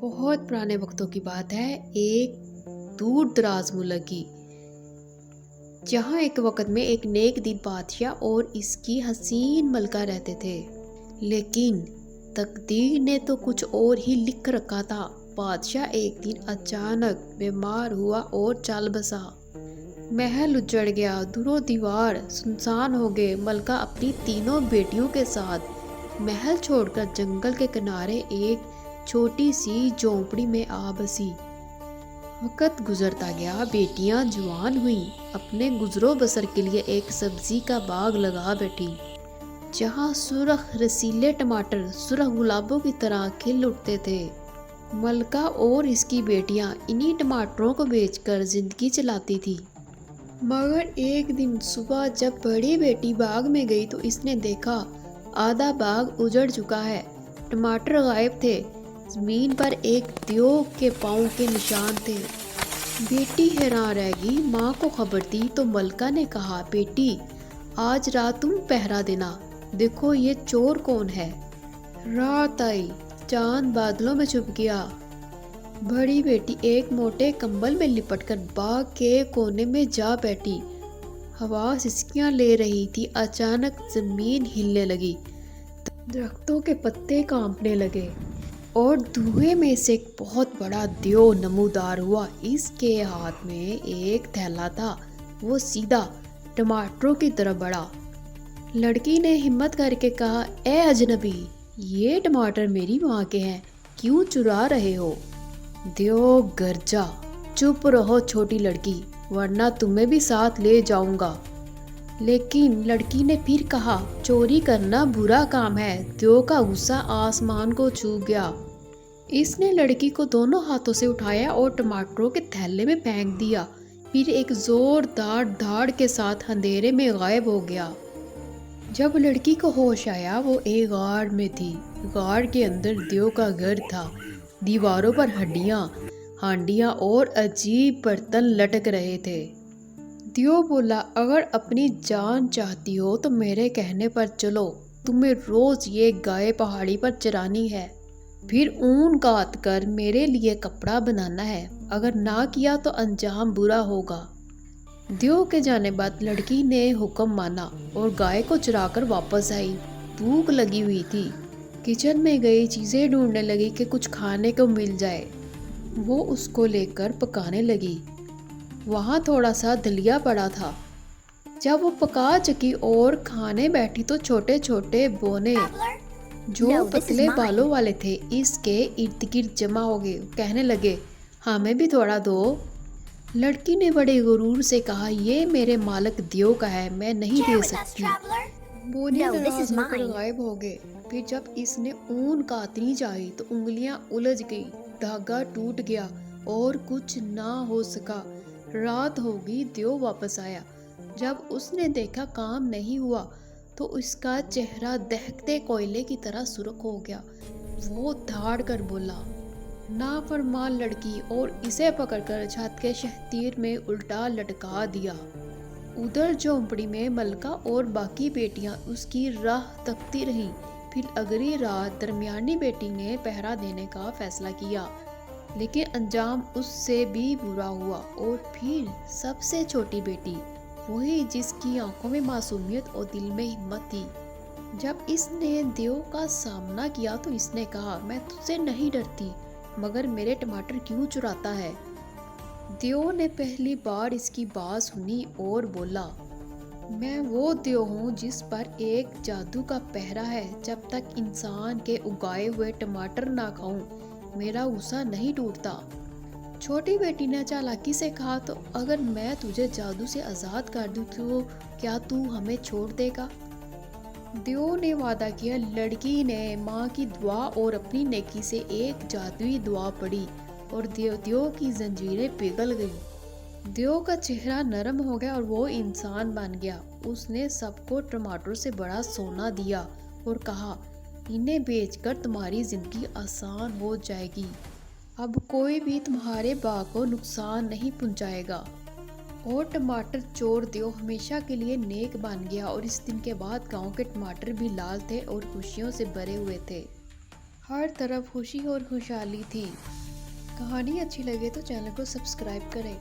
بہت پرانے وقتوں کی بات ہے، ایک دور دراز ملک کی، جہاں ایک وقت میں ایک نیک دل بادشاہ اور اس کی حسین ملکہ رہتے تھے۔ لیکن تقدیر نے تو کچھ اور ہی لکھ رکھا تھا۔ بادشاہ ایک دن اچانک بیمار ہوا اور چل بسا۔ محل اجڑ گیا، در و دیوار سنسان ہو گئے۔ ملکہ اپنی تینوں بیٹیوں کے ساتھ محل چھوڑ کر جنگل کے کنارے ایک چھوٹی سی جھونپڑی میں آ بسی۔ وقت گزرتا گیا، بیٹیاں جوان ہوئیں، اپنے گزر و بسر کے لیے ایک سبزی کا باغ لگا بیٹھی، جہاں سرخ رسیلے ٹماٹر سرخ گلابوں کی طرح کھل اٹھتے تھے۔ ملکہ اور اس کی بیٹیاں انہی ٹماٹروں کو بیچ کر زندگی چلاتی تھی۔ مگر ایک دن صبح جب بڑی بیٹی باغ میں گئی تو اس نے دیکھا آدھا باغ اجڑ چکا ہے، ٹماٹر غائب تھے، زمین پر ایک دیو کے پاؤں کے نشان تھے۔ بیٹی حیران رہ گئی، ماں کو خبر دی تو ملکہ نے کہا، بیٹی آج رات تم پہرا دینا، دیکھو یہ چور کون ہے۔ رات آئی، چاند بادلوں میں چھپ گیا۔ بڑی بیٹی ایک موٹے کمبل میں لپٹ کر باغ کے کونے میں جا بیٹھی۔ ہوا سسکیاں لے رہی تھی، اچانک زمین ہلنے لگی، درختوں کے پتے کانپنے لگے اور دھوئیں میں سے ایک بہت بڑا دیو نمودار ہوا۔ اس کے ہاتھ میں ایک تھیلا تھا، وہ سیدھا ٹماٹروں کی طرف بڑھا۔ لڑکی نے ہمت کر کے کہا، اے اجنبی، یہ ٹماٹر میری ماں کے ہیں، کیوں چرا رہے ہو؟ دیو گرجا، چپ رہو چھوٹی لڑکی، ورنہ تمہیں بھی ساتھ لے جاؤں گا۔ لیکن لڑکی نے پھر کہا، چوری کرنا برا کام ہے۔ دیو کا غصہ آسمان کو چھو گیا۔ اس نے لڑکی کو دونوں ہاتھوں سے اٹھایا اور ٹماٹروں کے تھیلے میں پھینک دیا، پھر ایک زوردار دھاڑ کے ساتھ اندھیرے میں غائب ہو گیا۔ جب لڑکی کو ہوش آیا، وہ ایک غار میں تھی۔ غار کے اندر دیو کا گھر تھا، دیواروں پر ہڈیاں، ہانڈیاں اور عجیب برتن لٹک رہے تھے۔ دیو بولا، اگر اپنی جان چاہتی ہو تو میرے کہنے پر چلو، تمہیں روز یہ گائے پہاڑی پر چرانی ہے، پھر اون کاٹ کر میرے لیے کپڑا بنانا ہے، اگر نہ کیا تو انجام برا ہوگا۔ دیو کے جانے بعد لڑکی نے حکم مانا اور گائے کو چرا کر واپس آئی۔ بھوک لگی ہوئی تھی، کچن میں گئی، چیزیں ڈھونڈنے لگی کہ کچھ کھانے کو مل جائے۔ وہ اس کو لے کر پکانے لگی۔ وہاں تھوڑا سا دلیا پڑا تھا۔ جب وہ پکا چکی اور کھانے بیٹھی تو چھوٹے چھوٹے بونے جو پتلے بالوں والے تھے اس کے ارد گرد جمع ہو گئے، کہنے لگے، ہمیں بھی تھوڑا دو۔ لڑکی نے بڑے غرور سے کہا، یہ میرے مالک دیو کا ہے، میں نہیں دے سکتی۔ بونے ناراض ہو کر غائب ہو گئے۔ پھر جب اس نے اون کاٹنی چاہی تو انگلیاں الجھ گئی، دھاگا ٹوٹ گیا اور کچھ نہ ہو سکا۔ رات ہو گئی، دیو واپس آیا۔ جب اس نے دیکھا کام نہیں ہوا تو اس کا چہرہ دہکتے کوئلے کی طرح سرخ ہو گیا۔ وہ دھاڑ کر بولا، نافرمان لڑکی، اور اسے پکڑ کر چھت کے شتیر میں الٹا لٹکا دیا۔ ادھر جھونپڑی میں ملکہ اور باقی بیٹیاں اس کی راہ تکتی رہیں۔ پھر اگلی رات درمیانی بیٹی نے پہرا دینے کا فیصلہ کیا، لیکن انجام اس سے بھی برا ہوا۔ اور پھر سب سے چھوٹی بیٹی، وہی جس کی آنکھوں میں معصومیت اور دل میں ہمت تھی، جب اس نے دیو کا سامنا کیا تو اس نے کہا، میں تجھ سے نہیں ڈرتی، مگر میرے ٹماٹر کیوں چراتا ہے؟ دیو نے پہلی بار اس کی بات سنی اور بولا، میں وہ دیو ہوں جس پر ایک جادو کا پہرا ہے، جب تک انسان کے اگائے ہوئے ٹماٹر نہ کھاؤں میرا غصہ نہیں ٹوٹتا۔ چھوٹی بیٹی نے چالاکی سے کہا، تو اگر میں تجھے جادو سے آزاد کر دوں تو کیا تو ہمیں چھوڑ دے گا؟ دیو نے وعدہ کیا۔ لڑکی نے ماں کی دعا اور اپنی نیکی سے ایک جادوئی دعا پڑھی اور دیو کی زنجیریں پگھل گئیں۔ دیو کا چہرہ نرم ہو گیا اور وہ انسان بن گیا۔ اس نے سب کو ٹماٹر سے بڑا سونا دیا اور کہا، انہیں بیچ کر تمہاری زندگی آسان ہو جائے گی، اب کوئی بھی تمہارے باغ کو نقصان نہیں پہنچائے گا۔ اور ٹماٹر چور دیو ہمیشہ کے لیے نیک بن گیا، اور اس دن کے بعد گاؤں کے ٹماٹر بھی لال تھے اور خوشیوں سے بھرے ہوئے تھے۔ ہر طرف خوشی اور خوشحالی تھی۔ کہانی اچھی لگے تو چینل کو سبسکرائب کریں۔